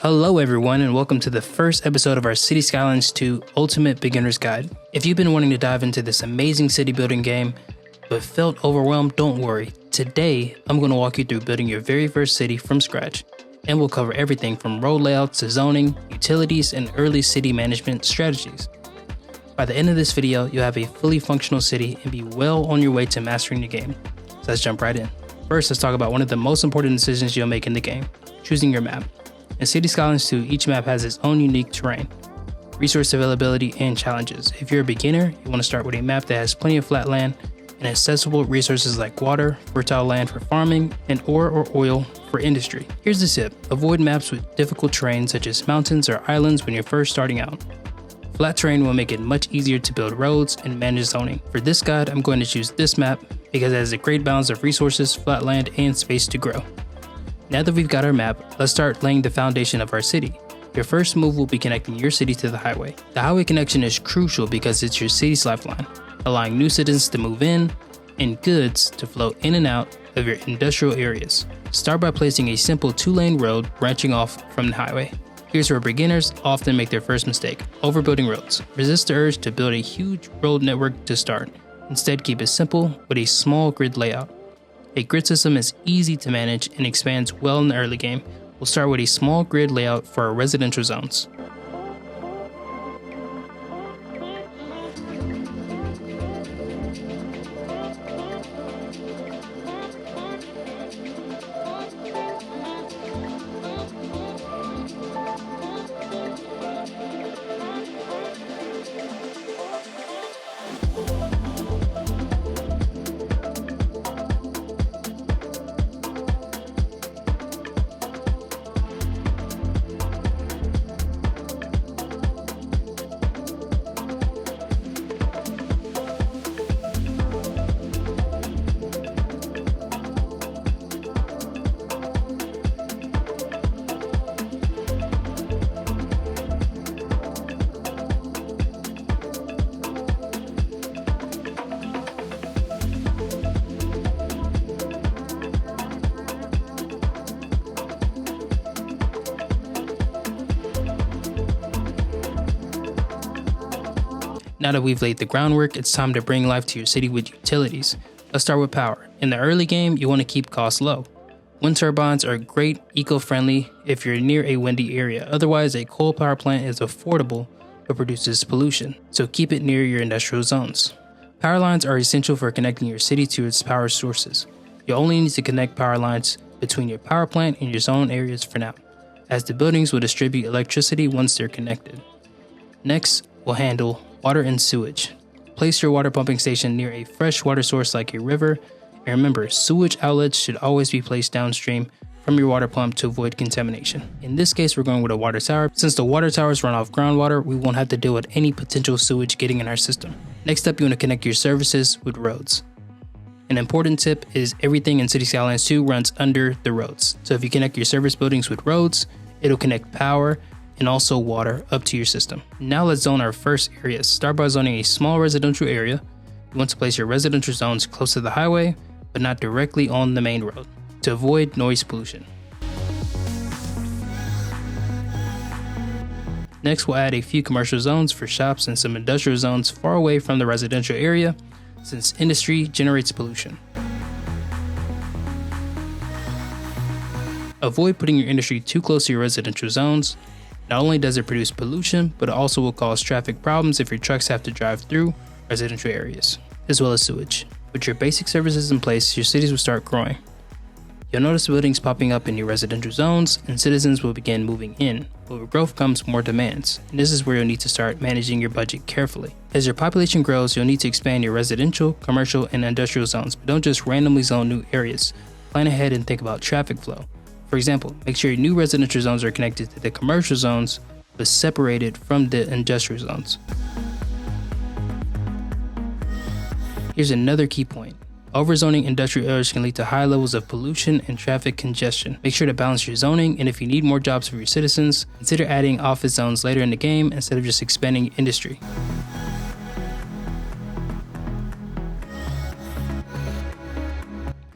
Hello everyone and welcome to the first episode of our City Skylines 2 Ultimate Beginner's Guide. If you've been wanting to dive into this amazing city building game but felt overwhelmed, don't worry. Today, I'm going to walk you through building your very first city from scratch, and we'll cover everything from road layouts to zoning, utilities, and early city management strategies. By the end of this video, you'll have a fully functional city and be well on your way to mastering the game. So let's jump right in. First, let's talk about one of the most important decisions you'll make in the game, choosing your map. In City Skylines 2, each map has its own unique terrain, resource availability, and challenges. If you're a beginner, you want to start with a map that has plenty of flat land and accessible resources like water, fertile land for farming, and ore or oil for industry. Here's the tip: avoid maps with difficult terrain such as mountains or islands when you're first starting out. Flat terrain will make it much easier to build roads and manage zoning. For this guide, I'm going to choose this map because it has a great balance of resources, flat land, and space to grow. Now that we've got our map, let's start laying the foundation of our city. Your first move will be connecting your city to the highway. The highway connection is crucial because it's your city's lifeline, allowing new citizens to move in and goods to flow in and out of your industrial areas. Start by placing a simple 2-lane road branching off from the highway. Here's where beginners often make their first mistake: overbuilding roads. Resist the urge to build a huge road network to start. Instead, keep it simple with a small grid layout. A grid system is easy to manage and expands well in the early game. We'll start with a small grid layout for our residential zones. Now that we've laid the groundwork, it's time to bring life to your city with utilities. Let's start with power. In the early game, you want to keep costs low. Wind turbines are great, eco-friendly if you're near a windy area. Otherwise, a coal power plant is affordable but produces pollution, so keep it near your industrial zones. Power lines are essential for connecting your city to its power sources. You only need to connect power lines between your power plant and your zone areas for now, as the buildings will distribute electricity once they're connected. Next, we'll handle water and sewage. Place your water pumping station near a fresh water source like a river, and remember, sewage outlets should always be placed downstream from your water pump to avoid contamination. In this case, we're going with a water tower. Since the water towers run off groundwater, we won't have to deal with any potential sewage getting in our system. Next up, you want to connect your services with roads. An important tip is everything in City Skylines 2 runs under the roads. So if you connect your service buildings with roads, it'll connect power and also water up to your system. Now let's zone our first areas. Start by zoning a small residential area. You want to place your residential zones close to the highway, but not directly on the main road, to avoid noise pollution. Next, we'll add a few commercial zones for shops and some industrial zones far away from the residential area, since industry generates pollution. Avoid putting your industry too close to your residential zones. Not only does it produce pollution, but it also will cause traffic problems if your trucks have to drive through residential areas, as well as sewage. With your basic services in place, your cities will start growing. You'll notice buildings popping up in your residential zones, and citizens will begin moving in. But with growth comes more demands, and this is where you'll need to start managing your budget carefully. As your population grows, you'll need to expand your residential, commercial, and industrial zones, but don't just randomly zone new areas. Plan ahead and think about traffic flow. For example, make sure your new residential zones are connected to the commercial zones, but separated from the industrial zones. Here's another key point. Overzoning industrial areas can lead to high levels of pollution and traffic congestion. Make sure to balance your zoning, and if you need more jobs for your citizens, consider adding office zones later in the game instead of just expanding industry.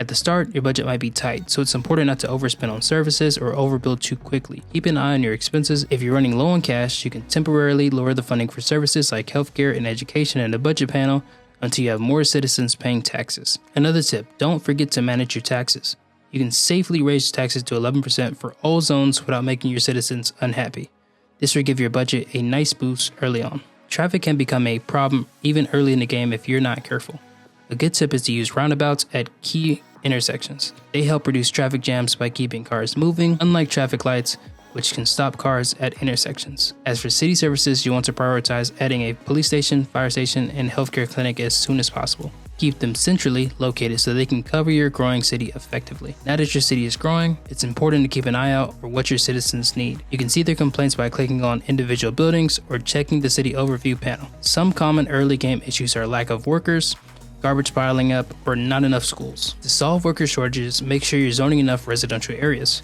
At the start, your budget might be tight, so it's important not to overspend on services or overbuild too quickly. Keep an eye on your expenses. If you're running low on cash, you can temporarily lower the funding for services like healthcare and education in the budget panel until you have more citizens paying taxes. Another tip, don't forget to manage your taxes. You can safely raise taxes to 11% for all zones without making your citizens unhappy. This will give your budget a nice boost early on. Traffic can become a problem even early in the game if you're not careful. A good tip is to use roundabouts at key intersections. They help reduce traffic jams by keeping cars moving, unlike traffic lights, which can stop cars at intersections. As for city services, you want to prioritize adding a police station, fire station, and healthcare clinic as soon as possible. Keep them centrally located so they can cover your growing city effectively. Now that your city is growing, it's important to keep an eye out for what your citizens need. You can see their complaints by clicking on individual buildings or checking the city overview panel. Some common early game issues are lack of workers, garbage piling up, or not enough schools. To solve worker shortages, make sure you're zoning enough residential areas.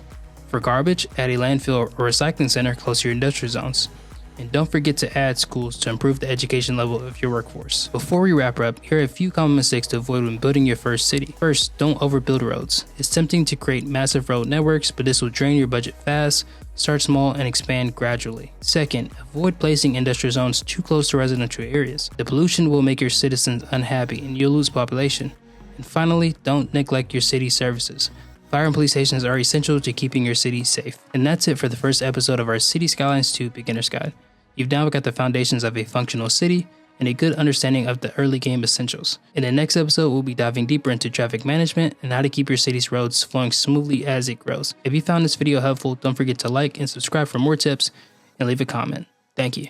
For garbage, add a landfill or recycling center close to your industrial zones. And don't forget to add schools to improve the education level of your workforce. Before we wrap up, here are a few common mistakes to avoid when building your first city. First, don't overbuild roads. It's tempting to create massive road networks, but this will drain your budget fast. Start small and expand gradually. Second, avoid placing industrial zones too close to residential areas. The pollution will make your citizens unhappy and you'll lose population. And finally, don't neglect your city services. Fire and police stations are essential to keeping your city safe. And that's it for the first episode of our City Skylines 2 Beginner's Guide. You've now got the foundations of a functional city and a good understanding of the early game essentials. In the next episode, we'll be diving deeper into traffic management and how to keep your city's roads flowing smoothly as it grows. If you found this video helpful, don't forget to like and subscribe for more tips and leave a comment. Thank you.